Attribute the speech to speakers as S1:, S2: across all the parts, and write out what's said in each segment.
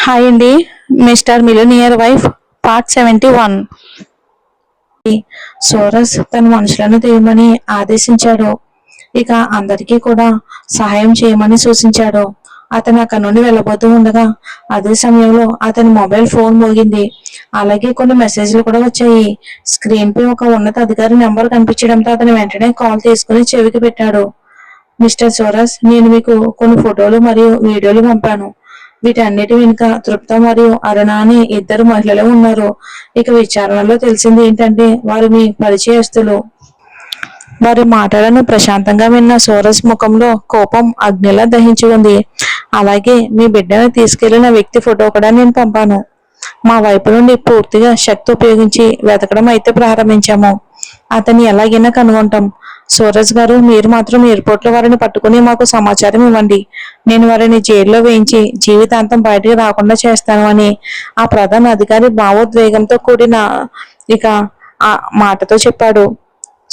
S1: Hi అండి. Mister millionaire wife part 71. Soros తన మనుషులను తీయమని ఆదేశించాడు. ఇక అందరికీ కూడా సహాయం చేయమని సూచించాడు. అతను అక్కడి నుండి వెళ్ళబోతూ ఉండగా అదే సమయంలో అతని మొబైల్ ఫోన్ మోగింది. అలాగే కొన్ని మెసేజ్లు కూడా వచ్చాయి. స్క్రీన్ పై ఒక ఉన్నత అధికారి నెంబర్ కనిపించడంతో అతను వెంటనే కాల్ తీసుకుని చెవికి పెట్టాడు. మిస్టర్ సోరస్, నేను మీకు కొన్ని ఫోటోలు మరియు వీడియోలు పంపాను. వీటన్నిటి వెనుక తృప్త మరియు అరుణ అని ఇద్దరు మహిళలు ఉన్నారు. ఇక విచారణలో తెలిసింది ఏంటంటే వారు మీ పరిచయస్తులు. వారి మాటలను ప్రశాంతంగా విన్న సోరస్ ముఖంలో కోపం అగ్నిలా దహించి ఉంది. అలాగే మీ బిడ్డను తీసుకెళ్లిన వ్యక్తి ఫోటో కూడా నేను పంపాను. మా వైపు నుండి పూర్తిగా శక్తి ఉపయోగించి వెతకడం అయితే ప్రారంభించాము. అతన్ని ఎలాగైనా కనుగొంటాం. సూరజ్ గారు, మీరు మాత్రం ఎయిర్పోర్ట్ లో వారిని పట్టుకుని మాకు సమాచారం ఇవ్వండి. నేను వారిని జైల్లో వేయించి జీవితాంతం బయటికి రాకుండా చేస్తాను అని ఆ ప్రధాన అధికారి భావోద్వేగంతో కూడిన ఇక ఆ మాటతో చెప్పాడు.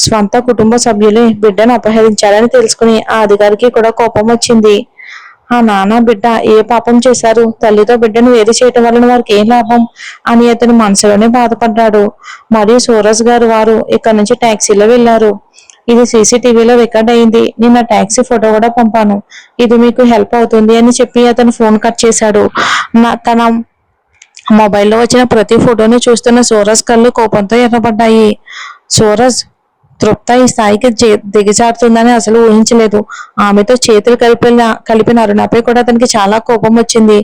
S1: స్వంత కుటుంబ సభ్యులే బిడ్డను అపహరించారని తెలుసుకుని ఆ అధికారికి కూడా కోపం వచ్చింది. ఆ నాన్న బిడ్డ ఏ పాపం చేశారు? తల్లితో బిడ్డను వేరు చేయటం వలన వారికి ఏం లాభం అని అతని మనసులోనే బాధపడ్డాడు. మరియు సూరజ్ గారు వారు ఇక్కడ నుంచి టాక్సీలో వెళ్లారు. ఇది సీసీటీవీలో రికార్డ్ అయింది. నేను ఆ టాక్సీ ఫోటో కూడా పంపాను. ఇది మీకు హెల్ప్ అవుతుంది అని చెప్పి అతను ఫోన్ కట్ చేశాడు. తన మొబైల్లో వచ్చిన ప్రతి ఫోటోని చూస్తున్న సూరజ్ కళ్ళు కోపంతో ఎర్రబడ్డాయి. సూరజ్, తృప్త ఈ స్థాయికి దిగజారుతుందని అసలు ఊహించలేదు. ఆమెతో చేతులు కలిపిన అరుణపై కూడా అతనికి చాలా కోపం వచ్చింది.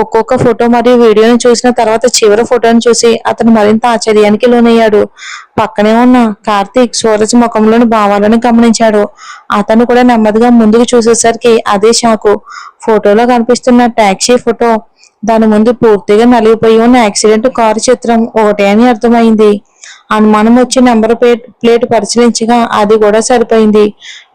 S1: ఒక్కొక్క ఫోటో మరియు వీడియోని చూసిన తర్వాత చివరి ఫోటోని చూసి అతను మరింత ఆశ్చర్యానికి లోనయ్యాడు. పక్కనే ఉన్న కార్తీక్ సూరజ్ ముఖంలోని భావాలను గమనించాడు. అతను కూడా నెమ్మదిగా ముందుకు చూసేసరికి అదే షాకు. ఫోటోలో కనిపిస్తున్న టాక్సీ ఫోటో, దాని ముందు పూర్తిగా నలిగిపోయి ఉన్న యాక్సిడెంట్ కారు చిత్రం ఒకటే అని అర్థమైంది. అనుమానం వచ్చి నెంబర్ ప్లేట్ పరిశీలించగా అది కూడా సరిపోయింది.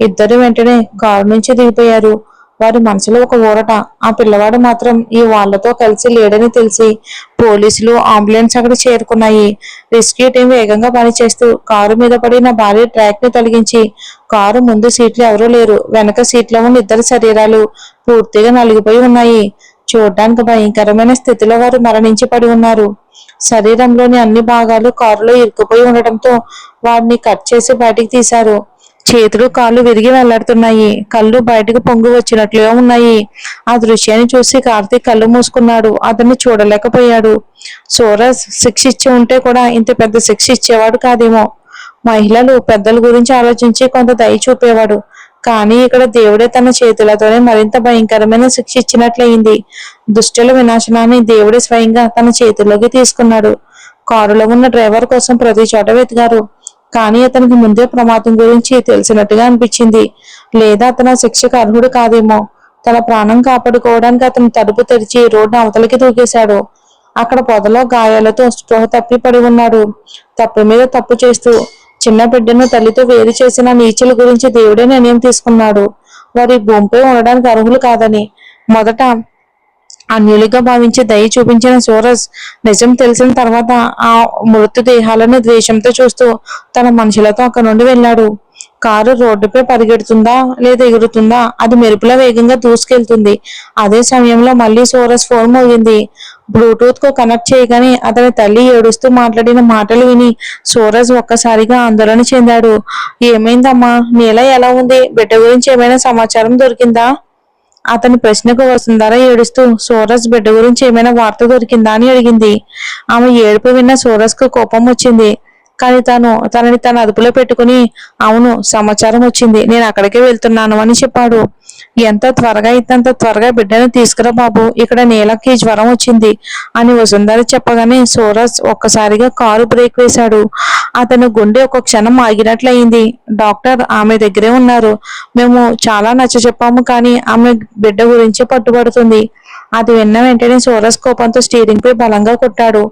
S1: ఇద్దరు వెంటనే కారు నుంచి దిగిపోయారు. వారి మనసులో ఒక ఊరట. ఆ పిల్లవాడు మాత్రం ఈ వాళ్లతో కలిసి లేడని తెలిసి పోలీసులు, అంబులెన్స్ అక్కడ చేరుకున్నాయి. రెస్క్యూ టీం వేగంగా పనిచేస్తూ కారు మీద పడిన భారీ ట్రాక్ ని తొలగించి కారు ముందు సీట్లు ఎవరూ లేరు. వెనక సీట్లో ఉన్న ఇద్దరు శరీరాలు పూర్తిగా నలిగిపోయి ఉన్నాయి. చూడ్డానికి భయంకరమైన స్థితిలో వారు మరణించి పడి ఉన్నారు. శరీరంలోని అన్ని భాగాలు కారులో ఇరుక్కుపోయి ఉండటంతో వారిని కట్ చేసి బయటికి తీశారు. చేతులు కాళ్ళు విరిగి వెళ్లాడుతున్నాయి. కళ్ళు బయటకు పొంగి వచ్చినట్లుగా ఉన్నాయి. ఆ దృశ్యాన్ని చూసి కార్తీక్ కళ్ళు మూసుకున్నాడు. అతన్ని చూడలేకపోయాడు. సూరజ్ శిక్ష ఇచ్చి ఉంటే కూడా ఇంత పెద్ద శిక్ష ఇచ్చేవాడు కాదేమో. మహిళలు, పెద్దల గురించి ఆలోచించి కొంత దయ చూపేవాడు. కానీ ఇక్కడ దేవుడే తన చేతులతోనే మరింత భయంకరమైన శిక్ష ఇచ్చినట్లయింది. దుష్టుల వినాశనాన్ని దేవుడే స్వయంగా తన చేతుల్లోకి తీసుకున్నాడు. కారులో ఉన్న డ్రైవర్ కోసం ప్రతి చోట వెతికారు. కానీ అతనికి ముందే ప్రమాదం గురించి తెలిసినట్టుగా అనిపించింది. లేదా అతను శిక్షకు అర్హుడు కాదేమో. తన ప్రాణం కాపాడుకోవడానికి అతను తలుపు తెరిచి రోడ్డు అవతలకి దూకేశాడు. అక్కడ పొదలో గాయాలతో స్పృహ తప్పి పడి ఉన్నాడు. తప్పు మీద తప్పు చేస్తూ చిన్న బిడ్డను తల్లితో వేరు చేసిన నీచుల గురించి దేవుడే నిర్ణయం తీసుకున్నాడు. వారి భూమిపై ఉండడానికి అర్హులు కాదని మొదట అన్యులుగా భావించి దయ చూపించిన సూరజ్ నిజం తెలిసిన తర్వాత ఆ మృతదేహాలను ద్వేషంతో చూస్తూ తన మనుషులతో అక్కడి నుండి వెళ్ళాడు. కారు రోడ్డుపై పరిగెడుతుందా లేదా ఎగురుతుందా? అది మెరుపుల వేగంగా దూసుకెళ్తుంది. అదే సమయంలో మళ్ళీ సూరజ్ ఫోన్ మోగింది. బ్లూటూత్ కు కనెక్ట్ చేయగానే అతని తల్లి ఏడుస్తూ మాట్లాడిన మాటలు విని సూరజ్ ఒక్కసారిగా ఆందోళన చెందాడు. ఏమైందమ్మా? నీల ఎలా ఉంది? బిడ్డ గురించి ఏమైనా సమాచారం దొరికిందా? అతని ప్రశ్నకు వసుంధర ఏడుస్తూ సూరజ్ బిడ్డ గురించి ఏమైనా వార్త దొరికిందా అని అడిగింది. ఆమె ఏడుపు విన్న సూరజ్ కు కోపం వచ్చింది. కానీ తనని తన అదుపులో పెట్టుకుని, అవును, సమాచారం వచ్చింది, నేను అక్కడికే వెళ్తున్నాను అని చెప్పాడు. ఎంత త్వరగా ఇంతంత త్వరగా బిడ్డను తీసుకురా బాబు, ఇక్కడ నీలకి జ్వరం వచ్చింది అని వసుంధర చెప్పగానే సూరజ్ ఒక్కసారిగా కారు బ్రేక్ వేశాడు. అతను గుండె ఒక క్షణం ఆగినట్లయింది. డాక్టర్ ఆమె దగ్గరే ఉన్నారు. మేము చాలా నచ్చ చెప్పాము, కానీ ఆమె బిడ్డ గురించి పట్టుబడుతుంది. అది విన్న వెంటనే సూరజ్ కోపంతో స్టీరింగ్ పై బలంగా కొట్టాడు.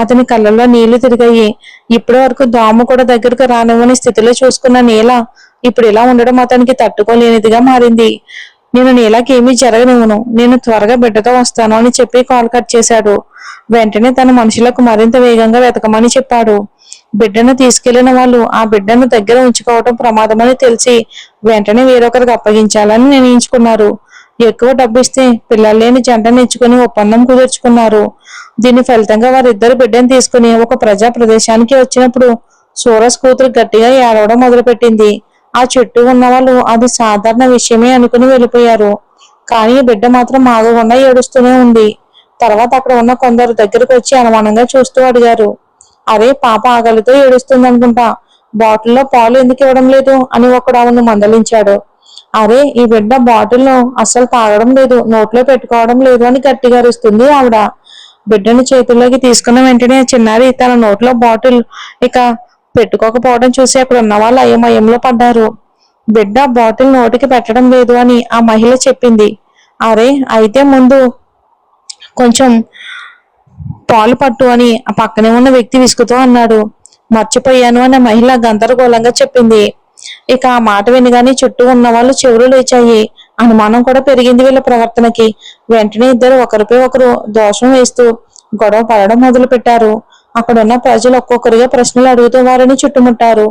S1: అతని కళ్ళల్లో నీళ్లు తిరిగాయి. ఇప్పటి వరకు దోమ కూడా దగ్గరకు రానివ్వని స్థితిలో చూసుకున్న నీల ఇప్పుడు ఇలా ఉండడం అతనికి తట్టుకోలేనిదిగా మారింది. నేను నీలకి ఏమీ జరగనివ్వను, నేను త్వరగా బిడ్డతో వస్తాను అని చెప్పి కాల్ కట్ చేశాడు. వెంటనే తన మనుషులకు మరింత వేగంగా వెతకమని చెప్పాడు. బిడ్డను తీసుకెళ్లిన వాళ్ళు ఆ బిడ్డను దగ్గర ఉంచుకోవడం ప్రమాదమని తెలిసి వెంటనే వేరొకరికి అప్పగించాలని నిర్ణయించుకున్నారు. ఎక్కువ డబ్బు ఇస్తే పిల్లలు లేని జంటను ఇచ్చుకుని ఒప్పందం కుదుర్చుకున్నారు. దీని ఫలితంగా వారిద్దరు బిడ్డను తీసుకుని ఒక ప్రజా ప్రదేశానికి వచ్చినప్పుడు సూరజ్ కూతురు గట్టిగా ఏడవడం మొదలుపెట్టింది. ఆ చుట్టూ ఉన్న వాళ్ళు అది సాధారణ విషయమే అనుకుని వెళ్ళిపోయారు. కానీ బిడ్డ మాత్రం ఆగకుండా ఏడుస్తూనే ఉంది. తర్వాత అక్కడ ఉన్న కొందరు దగ్గరకు వచ్చి అనుమానంగా చూస్తూ అడిగారు, అరే పాప ఆకలితో ఏడుస్తుంది అనుకుంటా, బాటిల్లో పాలు ఎందుకు ఇవ్వడం లేదు అని ఒకడు ఆమెను మందలించాడు. అరే ఈ బిడ్డ బాటిల్లో అస్సలు తాగడం లేదు, నోట్లో పెట్టుకోవడం లేదు అని గట్టిగా అరుస్తుంది ఆవిడ. బిడ్డను చేతుల్లోకి తీసుకున్న వెంటనే చిన్నారి తన నోట్లో బాటిల్ ఇక పెట్టుకోకపోవడం చూసి అక్కడ ఉన్న వాళ్ళు అయోమయంలో పడ్డారు. బిడ్డ బాటిల్ నోటికి పెట్టడం లేదు అని ఆ మహిళ చెప్పింది. అరే అయితే ముందు కొంచెం పాలు పట్టు అని ఆ పక్కనే ఉన్న వ్యక్తి విసుగుతూ అన్నాడు. మర్చిపోయాను అని మహిళ గందరగోళంగా చెప్పింది. ఇక ఆ మాట వినగానే చుట్టూ ఉన్న వాళ్ళు చెవులు లేచాయి. అనుమానం కూడా పెరిగింది వీళ్ళ ప్రవర్తనకి. వెంటనే ఇద్దరు ఒకరిపై ఒకరు దోషం వేస్తూ గొడవ పడడం మొదలు పెట్టారు. అక్కడున్న ప్రజలు ఒక్కొక్కరిగా ప్రశ్నలు అడుగుతూ వారిని చుట్టుముట్టారు.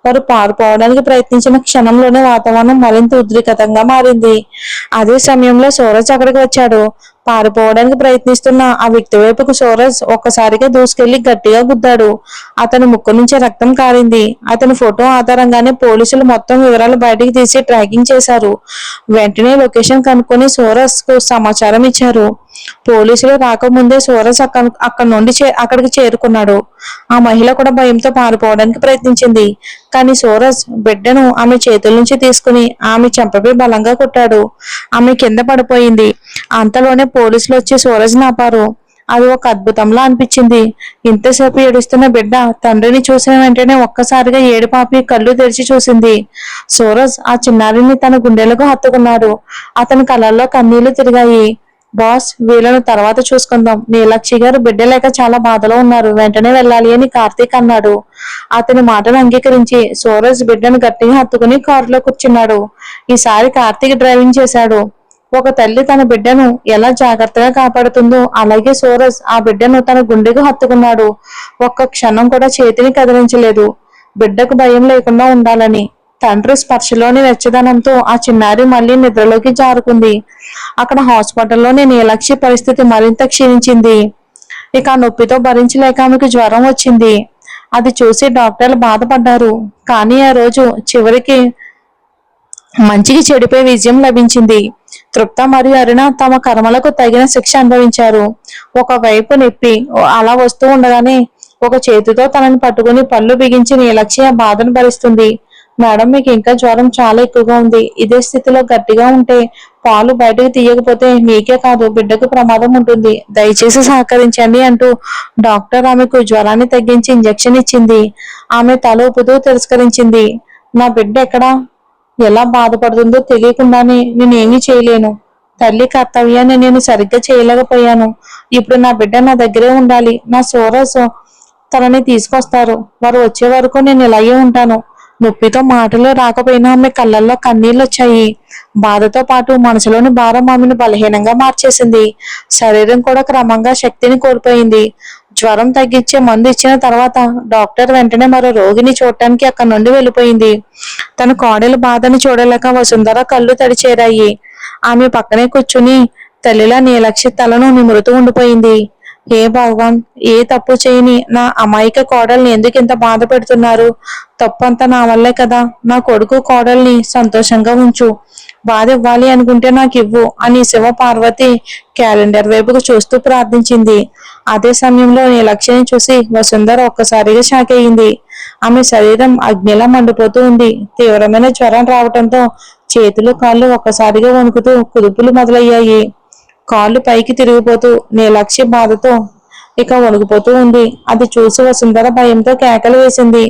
S1: వారు పారిపోవడానికి ప్రయత్నించిన క్షణంలోనే వాతావరణం మరింత ఉద్రిక్తంగా మారింది. అదే సమయంలో సూరజ్ అక్కడికి వచ్చాడు. పారిపోవడానికి ప్రయత్నిస్తున్న ఆ వ్యక్తి వైపుకు సూరజ్ ఒక్కసారిగా దూసుకెళ్లి గట్టిగా గుద్దాడు. అతని ముక్కు నుంచి రక్తం కారింది. అతని ఫోటో ఆధారంగానే పోలీసులు మొత్తం వివరాలు బయటికి తీసి ట్రాకింగ్ చేశారు. వెంటనే లొకేషన్ కనుక్కొని సూరజ్ కు సమాచారం ఇచ్చారు. పోలీసులు రాకముందే సూరజ్ అక్కడి నుండి అక్కడికి చేరుకున్నాడు. ఆ మహిళ కూడా భయంతో పారిపోవడానికి ప్రయత్నించింది. కానీ సూరజ్ బిడ్డను ఆమె చేతుల నుంచి తీసుకుని ఆమె చెంపపై బలంగా కొట్టాడు. ఆమె కింద పడిపోయింది. అంతలోనే పోలీసులు వచ్చి సూరజ్ ఆపారు. అది ఒక అద్భుతంలా అనిపించింది. ఇంతసేపు ఏడుస్తున్న బిడ్డ తండ్రిని చూసిన వెంటనే ఒక్కసారిగా ఏడుపాపి కళ్ళు తెరిచి చూసింది. సూరజ్ ఆ చిన్నారిని తన గుండెలకు హత్తుకున్నాడు. అతని కళ్ళల్లో కన్నీళ్లు తిరిగాయి. బాస్, వీళ్ళను తర్వాత చూసుకుందాం. నీలాక్షి గారు బిడ్డ లేక చాలా బాధలో ఉన్నారు, వెంటనే వెళ్ళాలి అని కార్తీక్ అన్నాడు. అతని మాటను అంగీకరించి సూరజ్ బిడ్డను గట్టిగా హత్తుకుని కారులో కూర్చున్నాడు. ఈసారి కార్తీక్ డ్రైవింగ్ చేశాడు. ఒక తల్లి తన బిడ్డను ఎలా జాగ్రత్తగా కాపాడుతుందో అలాగే సూరజ్ ఆ బిడ్డను తన గుండెకు హత్తుకున్నాడు. ఒక్క క్షణం కూడా చేతిని కదిలించలేదు. బిడ్డకు భయం లేకుండా ఉండాలని. తండ్రి స్పర్శలోని వెచ్చదనంతో ఆ చిన్నారి మళ్ళీ నిద్రలోకి జారుకుంది. అక్కడ హాస్పిటల్లోని నీలాక్షి పరిస్థితి మరింత క్షీణించింది. ఇక ఆ నొప్పితో భరించలేక ఆమెకు జ్వరం వచ్చింది. అది చూసి డాక్టర్లు బాధపడ్డారు. కానీ ఆ రోజు చివరికి మంచికి చెడుపై విజయం లభించింది. తృప్త మరియు అరుణ తమ కర్మలకు తగిన శిక్ష అనుభవించారు. ఒకవైపు నొప్పి అలా వస్తూ ఉండగానే ఒక చేతితో తనని పట్టుకుని పళ్ళు బిగించి నీలాక్షి ఆ బాధను భరిస్తుంది. మేడం, మీకు ఇంకా జ్వరం చాలా ఎక్కువగా ఉంది. ఇదే స్థితిలో గట్టిగా ఉంటే పాలు బయటకు తీయకపోతే మీకే కాదు బిడ్డకు ప్రమాదం ఉంటుంది. దయచేసి సహకరించండి అంటూ డాక్టర్ ఆమెకు జ్వరాన్ని తగ్గించి ఇంజెక్షన్ ఇచ్చింది. ఆమె తల ఊపుతూ తిరస్కరించింది. నా బిడ్డ ఎక్కడా, ఎలా బాధపడుతుందో తెలియకుండానే నేనేమీ చేయలేను. తల్లి కర్తవ్యాన్ని నేను సరిగ్గా చేయలేకపోయాను. ఇప్పుడు నా బిడ్డ నా దగ్గరే ఉండాలి. నా సూరజ్ తనని తీసుకొస్తారు. వారు వచ్చే వరకు నేను ఇలాగే ఉంటాను. నొప్పితో మాటలు రాకపోయినా ఆమె కళ్ళల్లో కన్నీళ్ళు వచ్చాయి. బాధతో పాటు మనసులోని భారం ఆమెను బలహీనంగా మార్చేసింది. శరీరం కూడా క్రమంగా శక్తిని కోల్పోయింది. జ్వరం తగ్గించే మందు ఇచ్చిన తర్వాత డాక్టర్ వెంటనే మరో రోగిని చూడటానికి అక్కడి నుండి వెళ్ళిపోయింది. తన కోడలి బాధను చూడలేక వసుంధర కళ్ళు తడిచేరాయి. ఆమె పక్కనే కూర్చుని తల్లిలా నీలాక్షి తలను నిమురుతూ ఉండిపోయింది. ఏ భగవాన్, ఏ తప్పు చేయని నా అమాయక కోడల్ని ఎందుకు ఇంత బాధ పెడుతున్నారు? తప్పంతా నా వల్లే కదా. నా కొడుకు కోడల్ని సంతోషంగా ఉంచు. బాధ ఇవ్వాలి అనుకుంటే నాకు ఇవ్వు అని శివ పార్వతి క్యాలెండర్ వైపుకు చూస్తూ ప్రార్థించింది. అదే సమయంలో నీలక్ష్మిని చూసి వసుంధర ఒక్కసారిగా షాక్ అయింది. ఆమె శరీరం అగ్నిలా మండిపోతూ ఉంది. తీవ్రమైన జ్వరం రావటంతో చేతులు కాళ్ళు ఒక్కసారిగా వణుకుతూ కుదుపులు మొదలయ్యాయి. కాళ్ళు పైకి తిరిగిపోతూ నీలాక్షి బాధతో ఇక వణికిపోతూ ఉంది. అది చూసి వసుంధర భయంతో కేకలు వేసింది.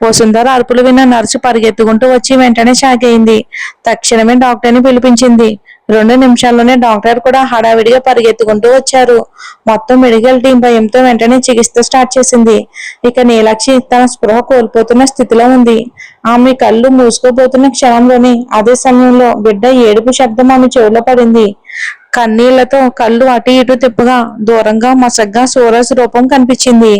S1: వసుంధర అరుపులు విన్న నర్సు పరిగెత్తుకుంటూ వచ్చి వెంటనే షాక్ అయింది. తక్షణమే డాక్టర్ని పిలిపించింది. 2 నిమిషాల్లోనే డాక్టర్ కూడా హడావిడిగా పరిగెత్తుకుంటూ వచ్చారు. మొత్తం మెడికల్ టీం భయంతో వెంటనే చికిత్స స్టార్ట్ చేసింది. ఇక నీలాక్షి తన స్పృహ కోల్పోతున్న స్థితిలో ఉంది. ఆమె కళ్ళు మూసుకోబోతున్న క్షణంలోనే అదే సమయంలో బిడ్డ ఏడుపు శబ్దం ఆమె చెవిలో పడింది. కన్నీళ్లతో కళ్ళు అటు ఇటు తిప్పగా దూరంగా మసగ్గా సూరజ్ రూపం కనిపించింది.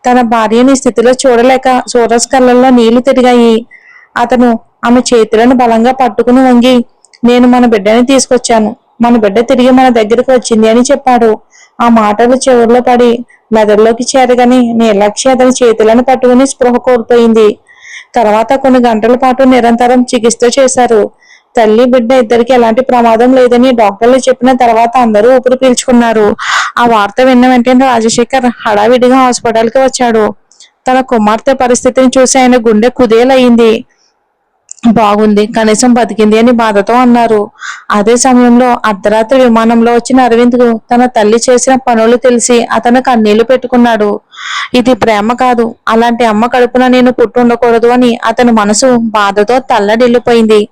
S1: తన భార్యని స్థితిలో చూడలేక సూరజ్ కళ్ళల్లో నీళ్లు తిరిగాయి. అతను ఆమె చేతులను బలంగా పట్టుకుని వంగి, నేను మన బిడ్డని తీసుకొచ్చాను. మన బిడ్డ తిరిగి మన దగ్గరికి వచ్చింది అని చెప్పాడు. ఆ మాటలు చెవుల్లో పడి మెదడులోకి చేరగానే నీలక్ష్య అతని చేతులను పట్టుకుని స్పృహ కోల్పోయింది. తర్వాత కొన్ని గంటల పాటు నిరంతరం చికిత్స చేశారు. తల్లి బిడ్డ ఇద్దరికి ఎలాంటి ప్రమాదం లేదని డాక్టర్లు చెప్పిన తర్వాత అందరూ ఊపిరి పీల్చుకున్నారు. ఆ వార్త విన్న వెంటనే రాజశేఖర్ హడావిడిగా హాస్పిటల్ కి వచ్చాడు. తన కుమార్తె పరిస్థితిని చూసి ఆయన గుండె కుదేలయ్యింది. బాగుంది, కనీసం బతికింది అని బాధతో అన్నారు. అదే సమయంలో అర్ధరాత్రి విమానంలో వచ్చిన అరవింద్ కు తన తల్లి చేసిన పనులు తెలిసి అతను కన్నీళ్లు పెట్టుకున్నాడు. ఇది ప్రేమ కాదు, అలాంటి అమ్మ కడుపున నేను పుట్టుండకూడదు అని అతని మనసు బాధతో తల్లడిల్లిపోయింది.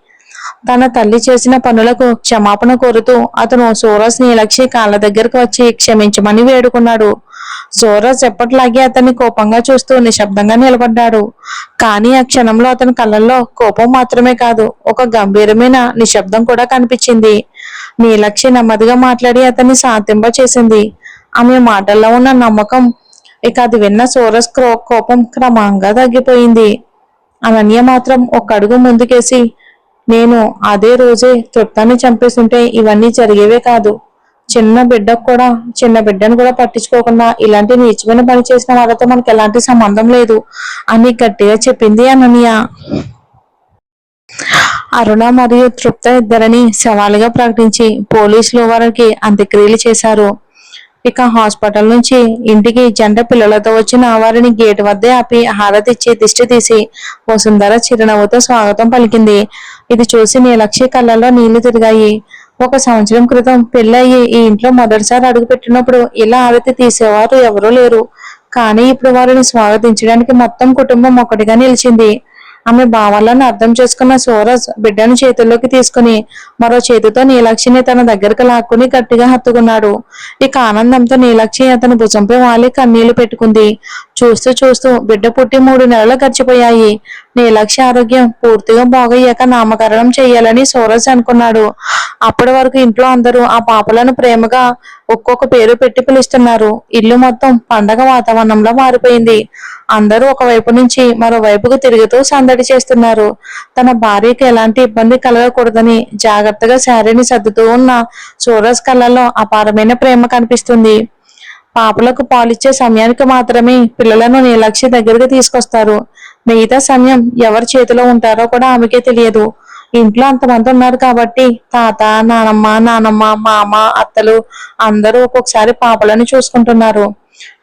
S1: తన తల్లి చేసిన పనులకు క్షమాపణ కోరుతూ అతను సూరజ్ నీలక్షి కాళ్ళ దగ్గరకు వచ్చి క్షమించమని వేడుకున్నాడు. సూరజ్ ఎప్పటిలాగే అతన్ని కోపంగా చూస్తూ నిశ్శబ్దంగా నిలబడ్డాడు. కానీ ఆ క్షణంలో అతని కళ్ళల్లో కోపం మాత్రమే కాదు, ఒక గంభీరమైన నిశ్శబ్దం కూడా కనిపించింది. నీలక్షి నెమ్మదిగా మాట్లాడి అతన్ని శాంతింప చేసింది. ఆమె మాటల్లో ఉన్న నమ్మకం, ఇక అది విన్న సూరజ్ కోపం క్రమంగా తగ్గిపోయింది. అనన్య మాత్రం ఒక అడుగు ముందుకేసి, నేను అదే రోజే తృప్తాన్ని చంపేస్తుంటే ఇవన్నీ జరిగేవే కాదు. చిన్న బిడ్డను కూడా పట్టించుకోకుండా ఇలాంటి నీచమైన పని చేసిన వాళ్ళతో మనకి ఎలాంటి సంబంధం లేదు అని గట్టిగా చెప్పింది అనన్య. అరుణ మరియు తృప్త ఇద్దరిని శవాలుగా ప్రకటించి పోలీసులు వారికి అంత్యక్రియలు చేశారు. ఇక హాస్పిటల్ నుంచి ఇంటికి జంట పిల్లలతో వచ్చిన వారిని గేటు వద్దే ఆపి హారతిచ్చి దిష్టి తీసి వసుంధర చిరునవ్వుతో స్వాగతం పలికింది. ఇది చూసి నీలక్షి కళ్ళల్లో నీళ్లు తిరిగాయి. 1 సంవత్సరం క్రితం పెళ్ళయి ఈ ఇంట్లో మొదటిసారి అడుగు పెట్టినప్పుడు ఇలా హారతి తీసేవారు ఎవరూ లేరు. కానీ ఇప్పుడు వారిని స్వాగతించడానికి మొత్తం కుటుంబం ఒకటిగా నిలిచింది. ఆమె భావాలను అర్థం చేసుకున్న సూరజ్ బిడ్డను చేతుల్లోకి తీసుకుని మరో చేతితో నీలక్షిని తన దగ్గరకు లాక్కుని గట్టిగా హత్తుకున్నాడు. ఇక ఆనందంతో నీలక్షి అతని భుజంపై వాలి కన్నీళ్లు పెట్టుకుంది. చూస్తూ చూస్తూ బిడ్డ పుట్టి 3 నెలలు గడిచిపోయాయి. నీలక్షి ఆరోగ్యం పూర్తిగా బాగయ్యాక నామకరణం చెయ్యాలని సూరజ్ అనుకున్నాడు. అప్పటి వరకు ఇంట్లో అందరూ ఆ పాపలను ప్రేమగా ఒక్కొక్క పేరు పెట్టి పిలుస్తున్నారు. ఇల్లు మొత్తం పండగ వాతావరణంలో మారిపోయింది. అందరూ ఒకవైపు నుంచి మరోవైపుకు తిరుగుతూ సందడి చేస్తున్నారు. తన భార్యకి ఎలాంటి ఇబ్బంది కలగకూడదని జాగ్రత్తగా శారీని సర్దుతూ ఉన్న సూరజ్ కళ్ళల్లో అపారమైన ప్రేమ కనిపిస్తుంది. పాపలకు పాలిచ్చే సమయానికి మాత్రమే పిల్లలను నీలక్షి దగ్గరికి తీసుకొస్తారు. మిగతా సమయం ఎవరి చేతిలో ఉంటారో కూడా ఆమెకే తెలియదు. ఇంట్లో అంతమంది ఉన్నారు కాబట్టి తాత, నానమ్మ, మామ, అత్తలు అందరూ ఒక్కొక్కసారి పాపలను చూసుకుంటున్నారు.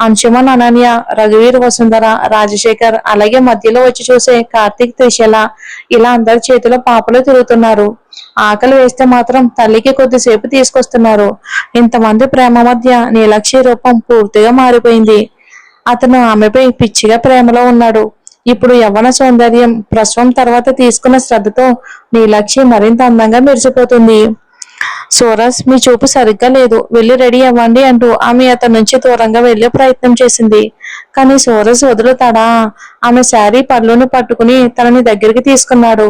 S1: అంశుమన్, అనన్య, రఘువీర్, వసుంధర, రాజశేఖర్, అలాగే మధ్యలో వచ్చి చూసే కార్తీక్, త్రిశల ఇలా అందరి చేతిలో పాపలు తిరుగుతున్నారు. ఆకలి వేస్తే మాత్రం తల్లికి కొద్దిసేపు తీసుకొస్తున్నారు. ఇంతమంది ప్రేమ మధ్య నీలక్షి రూపం పూర్తిగా మారిపోయింది. అతను ఆమెపై పిచ్చిగా ప్రేమలో ఉన్నాడు. ఇప్పుడు యవ్వన సౌందర్యం ప్రసవం తర్వాత తీసుకున్న శ్రద్ధతో నీలక్షి మరింత అందంగా మెరిసిపోతుంది. సూరజ్, మీ చూపు సరిగ్గా లేదు, వెళ్ళి రెడీ అవ్వండి అంటూ ఆమె అతని నుంచి దూరంగా వెళ్లే ప్రయత్నం చేసింది. కానీ సూరజ్ వదులుతాడా? ఆమె శారీ పళ్ళును పట్టుకుని తనని దగ్గరికి తీసుకున్నాడు.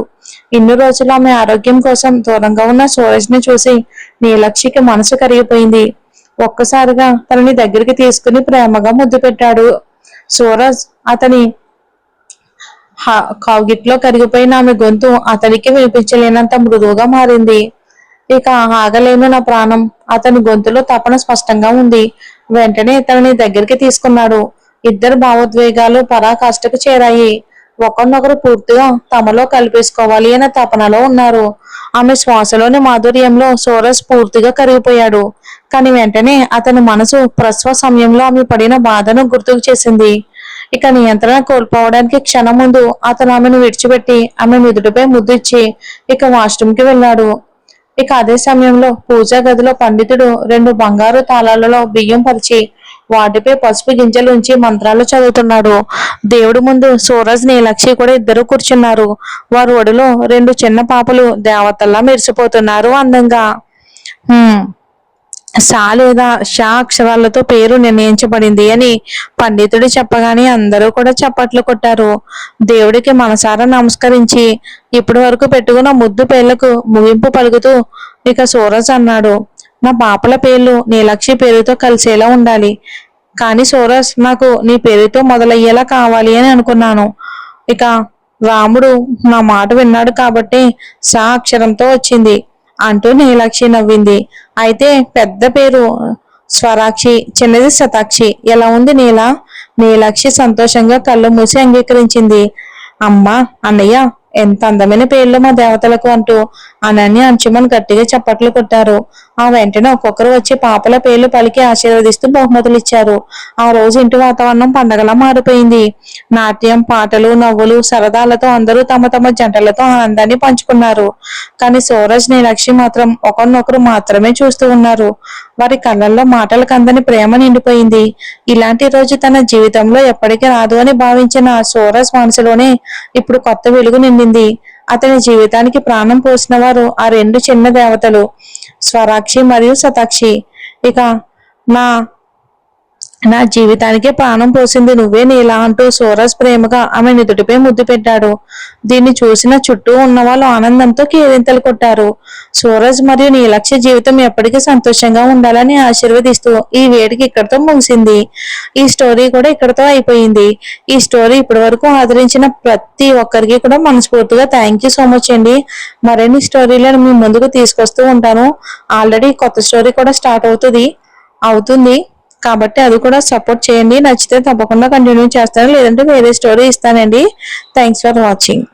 S1: ఇన్ని రోజులు ఆమె ఆరోగ్యం కోసం దూరంగా ఉన్న సూరజ్ ని చూసి నీలక్షికి మనసు కరిగిపోయింది. ఒక్కసారిగా తనని దగ్గరికి తీసుకుని ప్రేమగా ముద్దు పెట్టాడు. సూరజ్ అతని కౌగిట్లో కరిగిపోయిన ఆమె గొంతు అతనికి వినిపించలేనంత మృదువుగా మారింది. ఇక ఆగలేను నా ప్రాణం. అతని గొంతులో తపన స్పష్టంగా ఉంది. వెంటనే తనని దగ్గరికి తీసుకున్నాడు. ఇద్దరు భావోద్వేగాలు పరాకాష్ఠకు చేరాయి. ఒకరినొకరు పూర్తిగా తమలో కలిపేసుకోవాలి అనే తపనలో ఉన్నారు. ఆమె శ్వాసలోని మాధుర్యంలో సూరజ్ పూర్తిగా కరిగిపోయాడు. కానీ వెంటనే అతని మనసు ప్రసవ సమయంలో ఆమె పడిన బాధను గుర్తుకు చేసింది. ఇక నియంత్రణ కోల్పోవడానికి క్షణం ముందు అతను ఆమెను విడిచిపెట్టి ఆమె నుదుటిపై ముద్దిచ్చి ఇక వాష్రూమ్ కి వెళ్ళాడు. ఇక అదే సమయంలో పూజా గదిలో పండితుడు 2 బంగారు తాళాలలో బియ్యం పరిచి వాటిపై పసుపు గింజలు ఉంచి మంత్రాలు చదువుతున్నాడు. దేవుడి ముందు సూరజ్, నీలక్షి కూడా ఇద్దరు కూర్చున్నారు. వారి ఒడిలో 2 చిన్న పాపలు దేవతల్లా మెరిసిపోతున్నారు అందంగా. సా లేదా షా అక్షరాలతో పేరు నిర్ణయించబడింది అని పండితుడు చెప్పగానే అందరూ కూడా చప్పట్లు కొట్టారు. దేవుడికి మనసారా నమస్కరించి ఇప్పటి వరకు పెట్టుకున్న ముద్దు పేర్లకు ముగింపు పలుకుతూ ఇక సూరజ్ అన్నాడు, నా పాపల పేర్లు నీలక్షి పేరుతో కలిసేలా ఉండాలి. కానీ సూరజ్, నాకు నీ పేరుతో మొదలయ్యేలా కావాలి అని అనుకున్నాను. ఇక రాముడు నా మాట విన్నాడు కాబట్టి సా అక్షరంతో వచ్చింది. అంటూ నీలాక్షి నవ్వింది. అయితే పెద్ద పేరు స్వరాక్షి, చిన్నది శతాక్షి. ఎలా ఉంది నీలా? నీలాక్షి సంతోషంగా కళ్ళు మూసి అంగీకరించింది. అమ్మా, అన్నయ్య, ఎంత అందమైన పేర్లు మా దేవతలకు అంటూ అనన్య అంచుమని గట్టిగా చప్పట్లు కొట్టారు. ఆ వెంటనే ఒక్కొక్కరు వచ్చి పాపల పేర్లు పలికి ఆశీర్వదిస్తూ బహుమతులు ఇచ్చారు. ఆ రోజు ఇంటి వాతావరణం పండగలా మారిపోయింది. నాట్యం, పాటలు, నవ్వులు, సరదాలతో అందరూ తమ తమ జంటలతో ఆనందాన్ని పంచుకున్నారు. కానీ సూరజ్, నీలాక్షి మాత్రం ఒకరినొకరు మాత్రమే చూస్తూ ఉన్నారు. వారి కళ్ళల్లో మాటలకు అందని ప్రేమ నిండిపోయింది. ఇలాంటి రోజు తన జీవితంలో ఎప్పటికీ రాదు అని భావించిన సూరజ్ మనసులోనే ఇప్పుడు కొత్త వెలుగు నిండింది. అతని జీవితానికి ప్రాణం పోసిన వారు ఆ రెండు చిన్న దేవతలు, స్వరాక్షి మరియు శతాక్షి. ఇక నా నా జీవితానికే ప్రాణం పోసింది నువ్వే నీలా అంటూ సూరజ్ ప్రేమగా ఆమె నుదుటిపై ముద్దు పెట్టాడు. దీన్ని చూసిన చుట్టూ ఉన్న వాళ్ళు ఆనందంతో కేరింతలు కొట్టారు. సూరజ్ మరియు నీలక్ష జీవితం ఎప్పటికీ సంతోషంగా ఉండాలని ఆశీర్వదిస్తూ ఈ వేడికి ఇక్కడితో ముగిసింది. ఈ స్టోరీ కూడా ఇక్కడితో అయిపోయింది. ఈ స్టోరీ ఇప్పటి వరకు ఆదరించిన ప్రతి ఒక్కరికి కూడా మనస్ఫూర్తిగా థ్యాంక్ యూ సో మచ్ అండి. మరిన్ని స్టోరీలను మీ ముందుకు తీసుకొస్తూ ఉంటాను. ఆల్రెడీ కొత్త స్టోరీ కూడా స్టార్ట్ అవుతుంది కాబట్టి అది కూడా సపోర్ట్ చేయండి. నచ్చితే తప్పకుండా కంటిన్యూ చేస్తాను, లేదంటే వేరే స్టోరీ ఇస్తానండి. Thanks for watching.